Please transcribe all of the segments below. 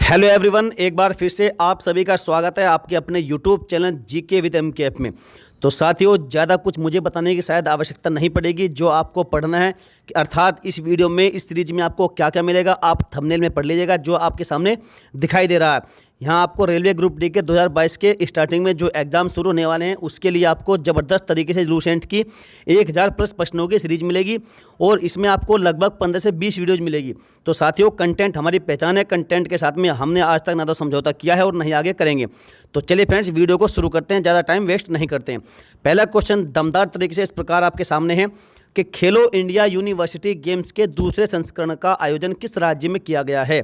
Hello everyone, एक बार फिर से आप सभी का स्वागत है आपके अपने YouTube channel GK with MK app में। तो साथियों, ज़्यादा कुछ मुझे बताने की शायद आवश्यकता नहीं पड़ेगी। जो आपको पढ़ना है अर्थात इस वीडियो में, इस सीरीज में आपको क्या क्या मिलेगा आप थंबनेल में पढ़ लीजिएगा, जो आपके सामने दिखाई दे रहा है। यहाँ आपको रेलवे ग्रुप डी के 2022 के स्टार्टिंग में जो एग्जाम शुरू होने वाले हैं उसके लिए आपको ज़बरदस्त तरीके से लूसेंट की 1000 प्लस प्रश्नों की सीरीज मिलेगी और इसमें आपको लगभग 15 से 20 वीडियोज़ मिलेगी। तो साथियों, कंटेंट हमारी पहचान है, कंटेंट के साथ में हमने आज तक ना तो समझौता किया है और नहीं आगे करेंगे। तो चलिए फ्रेंड्स, वीडियो को शुरू करते हैं, ज़्यादा टाइम वेस्ट नहीं करते हैं। पहला क्वेश्चन दमदार तरीके से इस प्रकार आपके सामने है कि खेलो इंडिया यूनिवर्सिटी गेम्स के दूसरे संस्करण का आयोजन किस राज्य में किया गया है।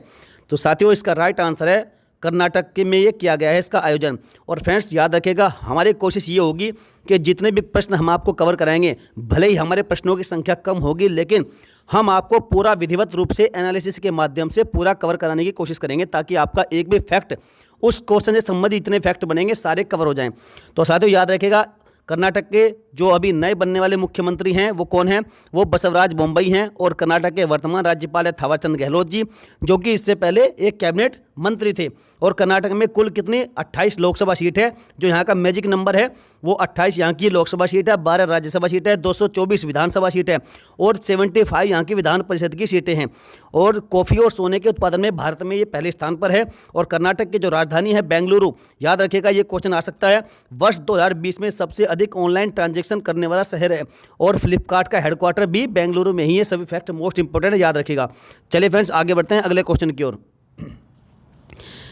तो साथियों, इसका राइट आंसर है कर्नाटक के में ये किया गया है इसका आयोजन। और फ्रेंड्स याद रखिएगा, हमारी कोशिश ये होगी कि जितने भी प्रश्न हम आपको कवर कराएंगे, भले ही हमारे प्रश्नों की संख्या कम होगी, लेकिन हम आपको पूरा विधिवत रूप से एनालिसिस के माध्यम से पूरा कवर कराने की कोशिश करेंगे, ताकि आपका एक भी फैक्ट, उस क्वेश्चन से संबंधित इतने फैक्ट बनेंगे सारे कवर हो जाएं। तो साथियों याद रखिएगा, कर्नाटक के जो अभी नए बनने वाले मुख्यमंत्री हैं वो कौन हैं? वो बसवराज बोम्मई हैं। और कर्नाटक के वर्तमान राज्यपाल है थावरचंद गहलोत जी, जो कि इससे पहले एक कैबिनेट मंत्री थे। और कर्नाटक में कुल कितनी 28 लोकसभा सीट है, जो यहाँ का मैजिक नंबर है वो 28 यहाँ की लोकसभा सीट है, 12 राज्यसभा सीट है, 224 विधानसभा सीट है और 75 यहाँ की विधान परिषद की सीटें हैं। और कॉफ़ी और सोने के उत्पादन में भारत में ये पहले स्थान पर है। और कर्नाटक की जो राजधानी है बेंगलुरु, याद रखिएगा ये क्वेश्चन आ सकता है, वर्ष 2020 में सबसे अधिक ऑनलाइन ट्रांजैक्शन करने वाला शहर है। और फ्लिपकार्ट का हेडक्वार्टर भी बेंगलुरु में ही है। सभी फैक्ट मोस्ट इंपोर्टेंट है, याद रखिएगा। चलिए फ्रेंड्स, आगे बढ़ते हैं अगले क्वेश्चन की ओर।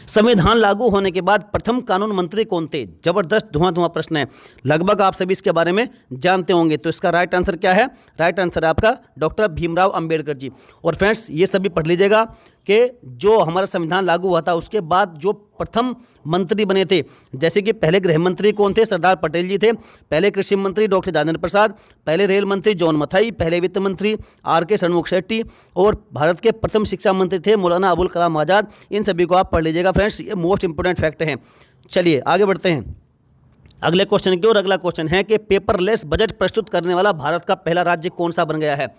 संविधान लागू होने के बाद प्रथम कानून मंत्री कौन थे? जबरदस्त धुआं प्रश्न है, लगभग आप सभी इसके बारे में जानते होंगे। तो इसका राइट आंसर क्या है? राइट आंसर है आपका डॉक्टर भीमराव अंबेडकर जी। और फ्रेंड्स ये सभी पढ़ लीजिएगा कि जो हमारा संविधान लागू हुआ था उसके बाद जो प्रथम मंत्री बने थे, जैसे कि पहले गृह मंत्री कौन थे? सरदार पटेल जी थे। पहले कृषि मंत्री डॉक्टर राजेंद्र प्रसाद, पहले रेल मंत्री जॉन मथाई, पहले वित्त मंत्री आर.के. षणमुख शेट्टी और भारत के प्रथम शिक्षा मंत्री थे मौलाना अबुल कलाम आज़ाद। इन सभी को आप पढ़ लीजिएगा फ्रेंड्स, ये मोस्ट इंपोर्टेंट फैक्ट हैं। चलिए आगे बढ़ते हैं अगले क्वेश्चन की ओर। अगला क्वेश्चन है कि पेपरलेस बजट प्रस्तुत करने वाला भारत का पहला राज्य कौन सा बन गया है?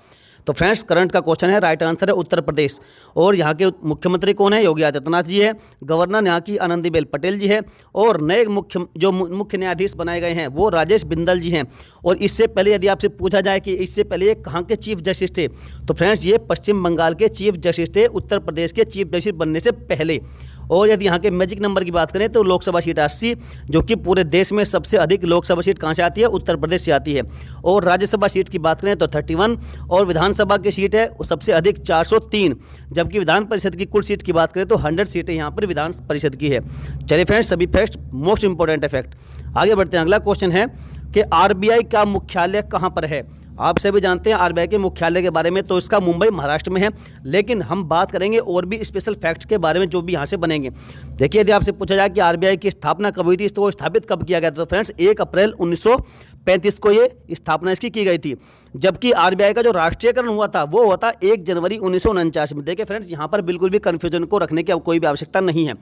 तो फ्रेंड्स करंट का क्वेश्चन है, राइट आंसर है उत्तर प्रदेश। और यहाँ के मुख्यमंत्री कौन है? योगी आदित्यनाथ जी है। गवर्नर यहाँ की आनंदीबेन पटेल जी है। और नए मुख्य न्यायाधीश बनाए गए हैं वो राजेश बिंदल जी हैं। और इससे पहले यदि आपसे पूछा जाए कि इससे पहले ये कहाँ के चीफ जस्टिस थे, तो फ्रेंड्स ये पश्चिम बंगाल के चीफ जस्टिस थे, उत्तर प्रदेश के चीफ जस्टिस बनने से पहले। और यदि यहाँ के मैजिक नंबर की बात करें तो लोकसभा सीट 80, जो कि पूरे देश में सबसे अधिक लोकसभा सीट कहाँ से आती है? उत्तर प्रदेश से आती है। और राज्यसभा सीट की बात करें तो 31 और विधानसभा की सीट है सबसे अधिक 403, जबकि विधान परिषद की कुल सीट की बात करें तो 100 सीटें यहाँ पर विधान परिषद की है। चलिए फ्रेंड्स, सभी फैक्ट मोस्ट इंपोर्टेंट है फैक्ट। आगे बढ़ते हैं, अगला क्वेश्चन है कि आरबीआई का मुख्यालय कहाँ पर है? आप सभी जानते हैं आरबीआई के मुख्यालय के बारे में, तो इसका मुंबई महाराष्ट्र में है। लेकिन हम बात करेंगे और भी स्पेशल फैक्ट्स के बारे में जो भी यहाँ से बनेंगे। देखिए, यदि आपसे पूछा जाए कि आरबीआई की स्थापना कब हुई थी, इसको स्थापित कब किया गया था, तो फ्रेंड्स 1 अप्रैल 1935 को ये स्थापना इसकी की गई थी। जबकि आरबीआई का जो राष्ट्रीयकरण हुआ था वो हुआ था 1 जनवरी 1949 में। देखिए फ्रेंड्स, यहाँ पर बिल्कुल भी कन्फ्यूजन को रखने की कोई भी आवश्यकता नहीं है,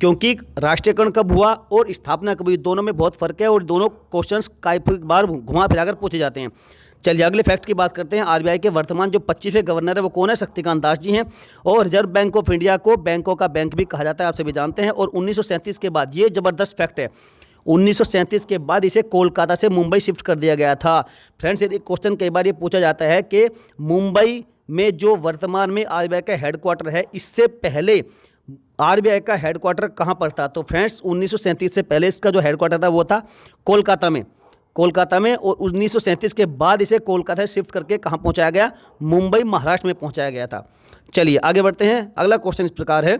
क्योंकि राष्ट्रीयकरण कब हुआ और स्थापना कब हुई, दोनों में बहुत फर्क है और दोनों क्वेश्चंस कई बार घुमा फिराकर पूछे जाते हैं। चलिए अगले फैक्ट की बात करते हैं। आरबीआई के वर्तमान जो 25वें गवर्नर है वो कौन है? शक्तिकांत दास जी हैं। और रिजर्व बैंक ऑफ इंडिया को बैंकों का बैंक भी कहा जाता है, आप सभी जानते हैं। और 1937 के बाद, ये जबरदस्त फैक्ट है, 1937 के बाद इसे कोलकाता से मुंबई शिफ्ट कर दिया गया था। फ्रेंड्स यदि क्वेश्चन कई बार ये पूछा जाता है कि मुंबई में जो वर्तमान में आरबीआई का हेडक्वार्टर है, इससे पहले आरबीआई का हेडक्वार्टर कहाँ पर था? तो फ्रेंड्स 1937 से पहले इसका जो हेडक्वार्टर था वो था कोलकाता में। और 1937 के बाद इसे कोलकाता से शिफ्ट करके कहाँ पहुँचाया गया? मुंबई महाराष्ट्र में पहुँचाया गया था। चलिए आगे बढ़ते हैं, अगला क्वेश्चन इस प्रकार है,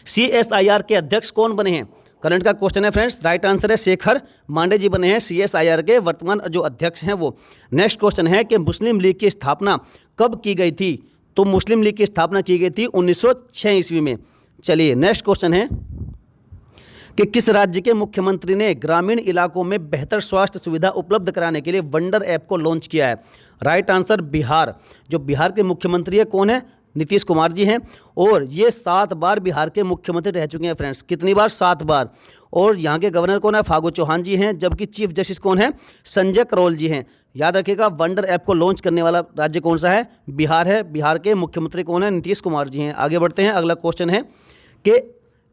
सीएसआईआर के अध्यक्ष कौन बने हैं? करंट का क्वेश्चन है फ्रेंड्स, राइट आंसर है शेखर मांडे जी बने हैं सीएसआईआर के वर्तमान जो अध्यक्ष हैं वो। नेक्स्ट क्वेश्चन है कि मुस्लिम लीग की स्थापना कब की गई थी? तो मुस्लिम लीग की स्थापना की गई थी 1906 ईस्वी में। चलिए नेक्स्ट क्वेश्चन है कि किस राज्य के मुख्यमंत्री ने ग्रामीण इलाकों में बेहतर स्वास्थ्य सुविधा उपलब्ध कराने के लिए वंडर ऐप को लॉन्च किया है? Right answer Bihar. जो बिहार के मुख्यमंत्री है कौन है? नीतीश कुमार जी हैं। और ये 7 बार बिहार के मुख्यमंत्री रह चुके हैं फ्रेंड्स। कितनी बार? 7 बार। और यहाँ के गवर्नर कौन है? फागू चौहान जी हैं। जबकि चीफ जस्टिस कौन है? संजय करोल जी हैं। याद रखिएगा, वंडर ऐप को लॉन्च करने वाला राज्य कौन सा है? बिहार है। बिहार के मुख्यमंत्री कौन है? नीतीश कुमार जी हैं। आगे बढ़ते हैं, अगला क्वेश्चन है कि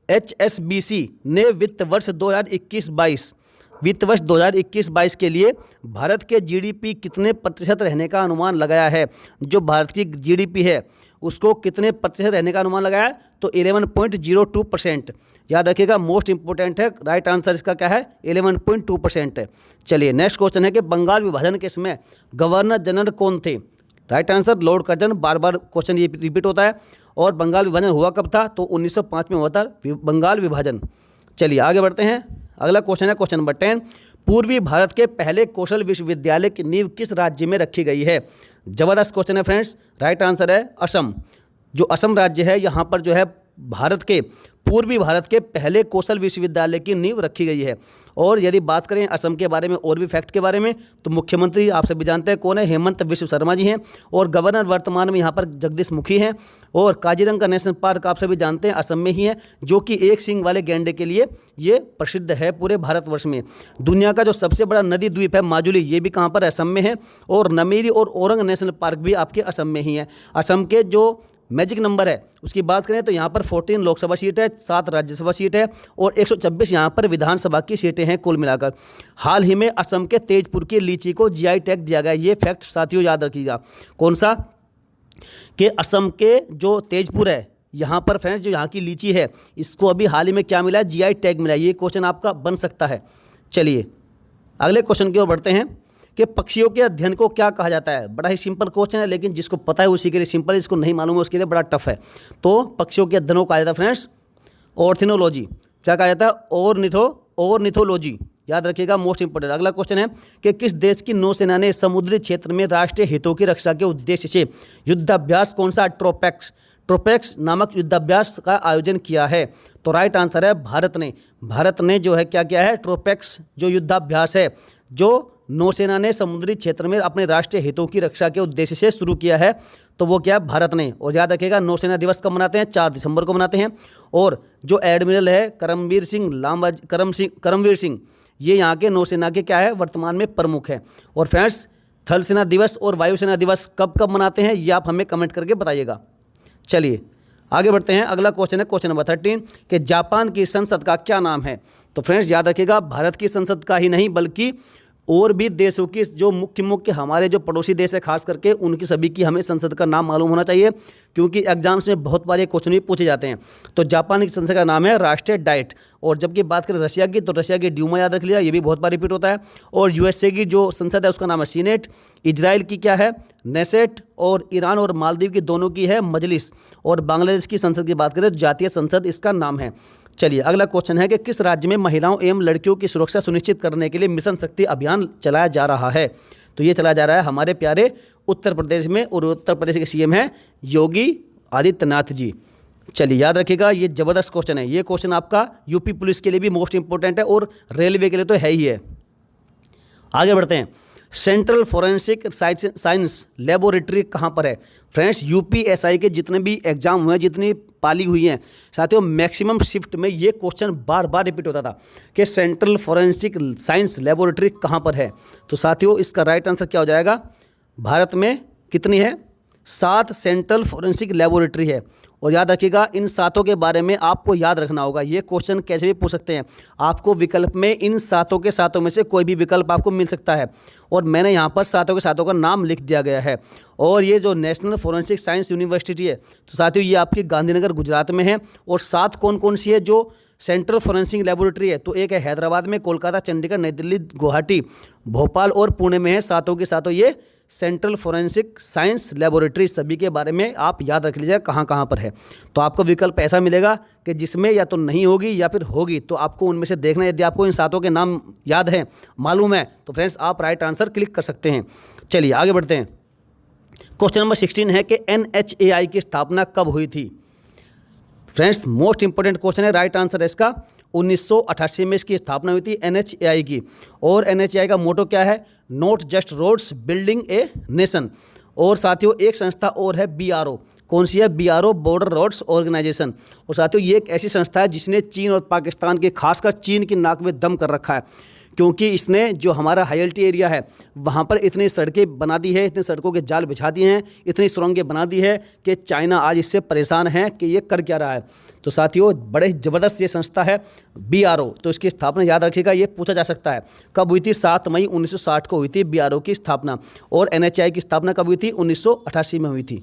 HSBC ने वित्त वर्ष 2021-22 के लिए भारत के जीडीपी कितने प्रतिशत रहने का अनुमान लगाया है। जो भारत की जीडीपी है उसको कितने प्रतिशत रहने का अनुमान लगाया है, तो 11.02%। याद रखिएगा, मोस्ट इंपोर्टेंट है, राइट आंसर इसका क्या है, 11.2% है। चलिए नेक्स्ट क्वेश्चन है कि बंगाल विभाजन के समय गवर्नर जनरल कौन थे। Right answer lord Curzon. बार बार क्वेश्चन ये रिपीट होता है। और बंगाल विभाजन हुआ कब था, तो 1905 में हुआ था बंगाल विभाजन। चलिए आगे बढ़ते हैं। अगला क्वेश्चन है क्वेश्चन नंबर 10। पूर्वी भारत के पहले कौशल विश्वविद्यालय की नींव किस राज्य में रखी गई है। जबरदस्त क्वेश्चन है फ्रेंड्स। राइट आंसर है असम। जो असम राज्य है यहाँ पर जो है पूर्वी भारत के पहले कौशल विश्वविद्यालय की नींव रखी गई है। और यदि बात करें असम के बारे में और भी फैक्ट के बारे में, तो मुख्यमंत्री आप सभी जानते हैं कौन है, हेमंत विश्व शर्मा जी हैं। और गवर्नर वर्तमान में यहाँ पर जगदीश मुखी हैं। और काजीरंगा नेशनल पार्क आप सभी जानते हैं असम में ही है, जो कि एक सींग वाले गैंडे के लिए ये प्रसिद्ध है पूरे भारतवर्ष में। दुनिया का जो सबसे बड़ा नदी द्वीप है माजुली, ये भी कहाँ पर, असम में है। और नमेरी और औरंग नेशनल पार्क भी आपके असम में ही है। असम के जो मैजिक नंबर है उसकी बात करें तो यहाँ पर 14 लोकसभा सीट है, 7 राज्यसभा सीट है और 126 यहाँ पर विधानसभा की सीटें हैं कुल मिलाकर। हाल ही में असम के तेजपुर की लीची को जीआई टैग दिया गया। ये फैक्ट साथियों याद रखिएगा। कौन सा, कि असम के जो तेजपुर है यहाँ पर फ्रेंड्स, जो यहाँ की लीची है, इसको अभी हाल ही में क्या मिला है, जीआई टैग मिला है। ये क्वेश्चन आपका बन सकता है। चलिए अगले क्वेश्चन की ओर बढ़ते हैं कि पक्षियों के अध्ययन को क्या कहा जाता है। बड़ा ही सिंपल क्वेश्चन है, लेकिन जिसको पता है उसी के लिए सिंपल, इसको नहीं मालूम है उसके लिए बड़ा टफ है। तो पक्षियों के अध्ययन को कहा जाता है फ्रेंड्स ऑर्निथोलॉजी। क्या कहा जाता है, ऑर्निथोलॉजी। याद रखिएगा, मोस्ट इंपोर्टेंट। अगला क्वेश्चन है कि किस देश की नौसेना ने समुद्री क्षेत्र में राष्ट्रीय हितों की रक्षा के उद्देश्य से युद्धाभ्यास कौन सा, ट्रोपेक्स नामक युद्धाभ्यास का आयोजन किया है। तो राइट आंसर है भारत ने जो है क्या किया है, ट्रोपेक्स जो युद्धाभ्यास है जो नौसेना ने समुद्री क्षेत्र में अपने राष्ट्रीय हितों की रक्षा के उद्देश्य से शुरू किया है, तो वो क्या है, भारत ने। और याद रखिएगा, नौसेना दिवस कब मनाते हैं, 4 दिसंबर को मनाते हैं। और जो एडमिरल है करमवीर सिंह, ये यहाँ के नौसेना के क्या है, वर्तमान में प्रमुख है। और फ्रेंड्स थल सेना दिवस और वायुसेना दिवस कब मनाते हैं, ये आप हमें कमेंट करके बताइएगा। चलिए आगे बढ़ते हैं। अगला क्वेश्चन है क्वेश्चन नंबर 13 कि जापान की संसद का क्या नाम है। तो फ्रेंड्स याद रखिएगा, भारत की संसद का ही नहीं बल्कि और भी देशों की जो मुख्य हमारे जो पड़ोसी देश है खास करके, उनकी सभी की हमें संसद का नाम मालूम होना चाहिए, क्योंकि एग्जाम्स में बहुत बार ये क्वेश्चन भी पूछे जाते हैं। तो जापान की संसद का नाम है राष्ट्रीय डाइट। और जबकि बात करें रशिया की, तो रशिया की ड्यूमा याद रख लिया, ये भी बहुत बार रिपीट होता है। और यूएसए की जो संसद है उसका नाम है सीनेट। इजराइल की क्या है, नेसेट। और ईरान और मालदीव की दोनों की है मजलिस। और बांग्लादेश की संसद की बात करें तो जातीय संसद इसका नाम है। चलिए अगला क्वेश्चन है कि किस राज्य में महिलाओं एवं लड़कियों की सुरक्षा सुनिश्चित करने के लिए मिशन शक्ति अभियान चलाया जा रहा है। तो ये चलाया जा रहा है हमारे प्यारे उत्तर प्रदेश में, और उत्तर प्रदेश के सीएम हैं योगी आदित्यनाथ जी। चलिए याद रखिएगा, ये जबरदस्त क्वेश्चन है। ये क्वेश्चन आपका यूपी पुलिस के लिए भी मोस्ट इंपॉर्टेंट है और रेलवे के लिए तो है ही है। आगे बढ़ते हैं। सेंट्रल फॉरेंसिक साइंस लेबोरेटरी कहाँ पर है। फ्रेंड्स यूपीएसआई के जितने भी एग्जाम हुए हैं, जितनी पाली हुई हैं साथियों, मैक्सिमम शिफ्ट में ये क्वेश्चन बार बार रिपीट होता था कि सेंट्रल फॉरेंसिक साइंस लेबोरेटरी कहाँ पर है। तो साथियों इसका राइट आंसर क्या हो जाएगा, भारत में कितनी है, 7 सेंट्रल फॉरेंसिक लेबोरेटरी है। और याद रखिएगा, इन 7 के बारे में आपको याद रखना होगा। ये क्वेश्चन कैसे भी पूछ सकते हैं आपको, विकल्प में इन 7 के 7 में से कोई भी विकल्प आपको मिल सकता है। और मैंने यहाँ पर 7 के 7 का नाम लिख दिया गया है। और ये जो नेशनल फॉरेंसिक साइंस यूनिवर्सिटी है, तो साथियों ये आपकी गांधीनगर गुजरात में है। और 7 कौन कौन सी है जो सेंट्रल फॉरेंसिक लेबोरेटरी है, तो एक है हैदराबाद में, कोलकाता, चंडीगढ़, नई दिल्ली, गुवाहाटी, भोपाल और पुणे में है। 7 के 7 ये सेंट्रल फॉरेंसिक साइंस लेबोरेटरी, सभी के बारे में आप याद रख लीजिएगा कहाँ कहाँ पर है। तो आपको विकल्प ऐसा मिलेगा कि जिसमें या तो नहीं होगी या फिर होगी, तो आपको उनमें से देखना है। यदि आपको इन 7 के नाम याद है, मालूम है, तो फ्रेंड्स आप राइट आंसर क्लिक कर सकते हैं। चलिए आगे बढ़ते हैं। क्वेश्चन नंबर 16 है कि NHAI की स्थापना कब हुई थी। फ्रेंड्स मोस्ट इंपोर्टेंट क्वेश्चन है, राइट आंसर है इसका 1988 में इसकी स्थापना हुई थी NHAI की। और NHAI का मोटो क्या है, not just roads building a nation. और साथियों एक संस्था और है BRO, कौन सी है, BRO बॉर्डर रोड्स ऑर्गेनाइजेशन। और साथियों ये एक ऐसी संस्था है जिसने चीन और पाकिस्तान के, खासकर चीन की नाक में दम कर रखा है, क्योंकि इसने जो हमारा हाईएल्टी एरिया है वहाँ पर इतनी सड़कें बना दी है, इतनी सड़कों के जाल बिछा दिए हैं, इतनी सुरंगें बना दी है कि चाइना आज इससे परेशान है कि ये कर क्या रहा है। तो साथियों बड़े ज़बरदस्त ये संस्था है BRO। तो इसकी स्थापना याद रखिएगा, ये पूछा जा सकता है कब हुई थी, 7 मई 1960 को हुई थी BRO की स्थापना। और NHI की स्थापना कब हुई थी, 1988 में हुई थी।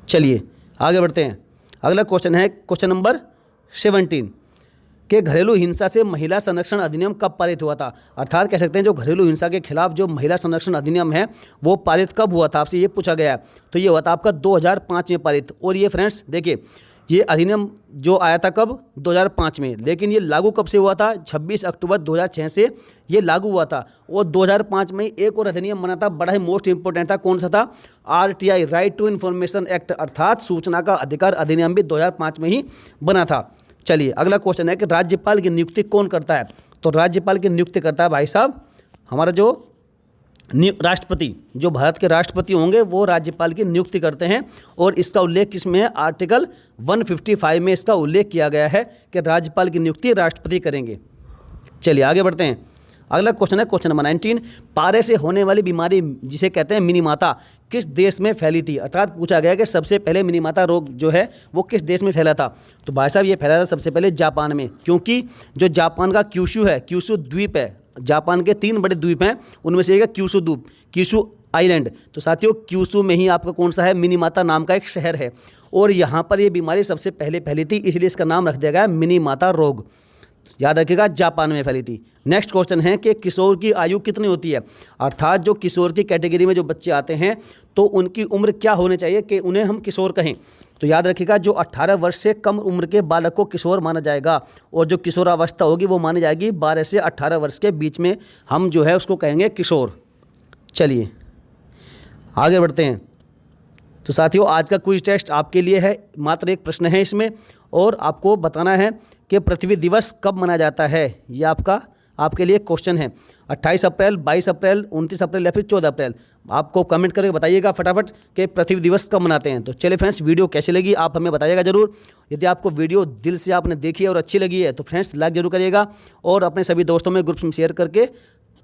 चलिए आगे बढ़ते हैं। अगला क्वेश्चन है क्वेश्चन नंबर 17 कि घरेलू हिंसा से महिला संरक्षण अधिनियम कब पारित हुआ था। अर्थात कह सकते हैं जो घरेलू हिंसा के खिलाफ जो महिला संरक्षण अधिनियम है वो पारित कब हुआ था, आपसे ये पूछा गया है। तो ये हुआ था आपका 2005 में पारित। और ये फ्रेंड्स देखिए ये अधिनियम जो आया था कब, 2005 में, लेकिन ये लागू कब से हुआ था, 26 अक्टूबर 2006 से ये लागू हुआ था। और 2005 में एक और अधिनियम बना था, बड़ा ही मोस्ट इंपॉर्टेंट था, कौन सा था, RTI right to information act, अर्थात सूचना का अधिकार अधिनियम भी 2005 में ही बना था। चलिए अगला क्वेश्चन है कि राज्यपाल की नियुक्ति कौन करता है। तो राज्यपाल की नियुक्ति करता है भाई साहब हमारा जो राष्ट्रपति, जो भारत के राष्ट्रपति होंगे वो राज्यपाल की नियुक्ति करते हैं। और इसका उल्लेख किसमें है, आर्टिकल 155 में इसका उल्लेख किया गया है कि राज्यपाल की नियुक्ति राष्ट्रपति करेंगे। चलिए आगे बढ़ते हैं। अगला क्वेश्चन है क्वेश्चन नंबर 19, पारे से होने वाली बीमारी जिसे कहते हैं मिनीमाता किस देश में फैली थी। अर्थात पूछा गया कि सबसे पहले मिनीमाता रोग जो है वो किस देश में फैला था। तो भाई साहब ये फैला था सबसे पहले जापान में, क्योंकि जो जापान का क्यूशू है, क्यूशू द्वीप है, जापान के 3 बड़े द्वीप हैं, उनमें से एक है क्यूशू द्वीप, क्यूशू आइलैंड। तो साथियों क्यूशू में ही आपका कौन सा है, मिनीमाता नाम का एक शहर है, और यहाँ पर ये बीमारी सबसे पहले फैली थी, इसलिए इसका नाम रख दिया गया मिनीमाता रोग। याद रखिएगा जापान में फैली थी। नेक्स्ट क्वेश्चन है कि किशोर की आयु कितनी होती है। अर्थात जो किशोर की कैटेगरी में जो बच्चे आते हैं तो उनकी उम्र क्या होनी चाहिए कि उन्हें हम किशोर कहें। तो याद रखिएगा जो 18 वर्ष से कम उम्र के बालक को किशोर माना जाएगा, और जो किशोरावस्था होगी वो मानी जाएगी 12 से 18 वर्ष के बीच में, हम जो है उसको कहेंगे किशोर। चलिए आगे बढ़ते हैं। तो साथियों आज का क्विज टेस्ट आपके लिए है, मात्र एक प्रश्न है इसमें, और आपको बताना है कि पृथ्वी दिवस कब मनाया जाता है। ये आपके लिए क्वेश्चन है। 28 अप्रैल, 22 अप्रैल, 29 अप्रैल या फिर 14 अप्रैल। आपको कमेंट करके बताइएगा फटाफट कि पृथ्वी दिवस कब मनाते हैं। तो चलिए फ्रेंड्स वीडियो कैसी लगी आप हमें बताइएगा ज़रूर। यदि आपको वीडियो दिल से आपने देखी है और अच्छी लगी है तो फ्रेंड्स लाइक जरूर करिएगा, और अपने सभी दोस्तों में ग्रुप्स में शेयर करके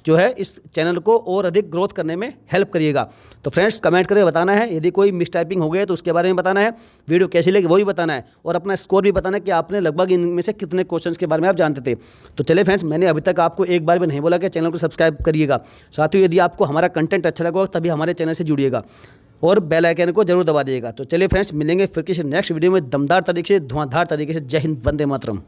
जो है इस चैनल को और अधिक ग्रोथ करने में हेल्प करिएगा। तो फ्रेंड्स कमेंट करके बताना है, यदि कोई मिसटाइपिंग हो गई है तो उसके बारे में बताना है, वीडियो कैसी लगी वो भी बताना है, और अपना स्कोर भी बताना है कि आपने लगभग इनमें से कितने क्वेश्चंस के बारे में आप जानते थे। तो चलिए फ्रेंड्स मैंने अभी तक आपको एक बार भी नहीं बोला कि चैनल को सब्सक्राइब करिएगा। साथियों यदि आपको हमारा कंटेंट अच्छा लगा तभी हमारे चैनल से जुड़िएगा और बेल आइकन को जरूर दबा दिएगा। तो चलिए फ्रेंड्स मिलेंगे फिर किसी नेक्स्ट वीडियो में दमदार तरीके से, धुआंधार तरीके से। जय हिंद, वंदे मातरम।